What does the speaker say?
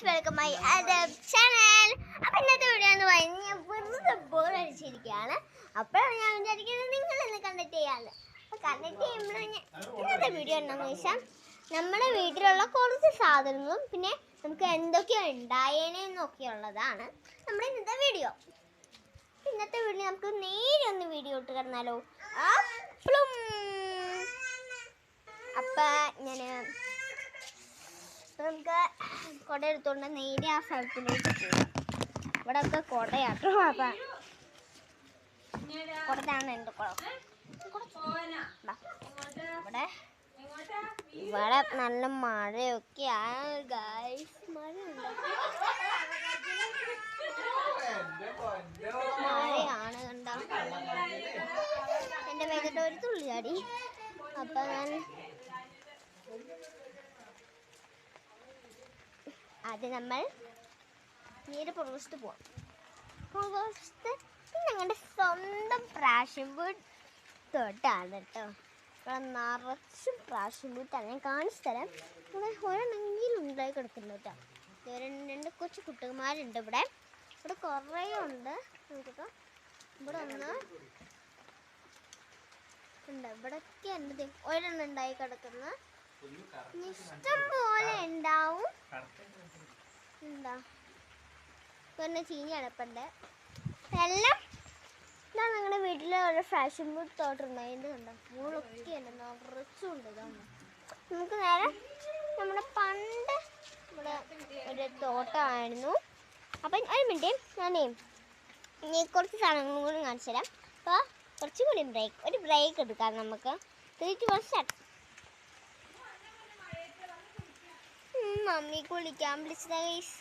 Guys, welcome my അഡബ് channel. അപ്പം ഇന്നത്തെ വീഡിയോ എന്ന് പറഞ്ഞാൽ ഞാൻ വെറുതെ ബോറടിച്ചിരിക്കുകയാണ്. അപ്പോഴാണ് ഞാൻ വിചാരിക്കുന്നത് നിങ്ങളെന്ന് കണ്ടക്ട് ചെയ്യാറ്. അപ്പോൾ കണ്ടക്ട് ചെയ്യുമ്പോൾ ഇന്നത്തെ വീഡിയോ എന്താണെന്ന് വെച്ചാൽ നമ്മുടെ വീട്ടിലുള്ള കുറച്ച് സാധനങ്ങളും പിന്നെ നമുക്ക് എന്തൊക്കെയാണ് ഉണ്ടായേനെന്നൊക്കെയുള്ളതാണ് നമ്മുടെ ഇന്നത്തെ വീഡിയോ. ഇന്നത്തെ വീഡിയോ നമുക്ക് നേരെ ഒന്ന് വീഡിയോ ഇട്ട് കിടന്നാലോ. അപ്പം ഞാൻ നമുക്ക് കുട എടുത്തുകൊണ്ട് നേരെ ആ സ്ഥലത്തിലേക്ക് പോകാം. ഇവിടെ ഒക്കെ കുടയാട്ടോ. അപ്പം കുടത്താണ് എൻ്റെ കുളം. ഇവിടെ നല്ല മഴയൊക്കെയാണ് ഗൈസ്. മഴയാണ് കണ്ടോ. എൻ്റെ മേലിട്ട് ഒരു തുള്ളി ചാടി. അപ്പം ഞാൻ ആദ്യം നമ്മൾ നേരെ പുറകുവശത്ത് പോവാം. പുറകുവശത്ത് ഞങ്ങളുടെ സ്വന്തം പ്രാഷൻ വീട് തൊട്ടാണ് കേട്ടോ. ഇവിടെ നിറച്ചും പ്രാഷൻ വീട്ടാണ്. ഞാൻ കാണിച്ചു തരാം. ഇവിടെ ഒരെണ്ണെങ്കിലും ഉണ്ടായി കിടക്കുന്നു കേട്ടോ. രണ്ട് കൊച്ചു കുട്ടിമാരുണ്ട് ഇവിടെ. ഇവിടെ കുറേ ഉണ്ട്. നോക്കിട്ടോ, ഇവിടെ ഒന്ന് ഉണ്ട്. ഇവിടെയൊക്കെ ഉണ്ട് ഒരെണ്ണം ഉണ്ടായി കിടക്കുന്ന. ഇഷ്ടം പോലെ ഉണ്ടാവും. എന്താ പിന്നെ ചീനി അടപ്പുണ്ട്. എല്ലാം ഇതാണ് ഞങ്ങളുടെ വീട്ടിൽ ഒരു ഫാഷൻ ഫുഡ് തോട്ടുണ്ടായിട്ട് കണ്ടോ. മുളൊക്കെ ഉണ്ട്, നിറച്ചുണ്ട്. ഇതാണ് നമുക്ക് നേരെ നമ്മുടെ പണ്ട് ഇവിടെ ഒരു തോട്ടമായിരുന്നു. അപ്പം ഒരു മിനിറ്റ് ഞാനേ ഇനി കുറച്ച് സാധനങ്ങളും കൂടി കാണിച്ചു തരാം. അപ്പോൾ കുറച്ചും കൂടി ഒരു ബ്രേക്ക് എടുക്കാം നമുക്ക്. 3 to 1 സ്റ്റാർട്ട്. മമ്മി കുളിക്കാൻ വിളിച്ചതാ ഗൈസ്.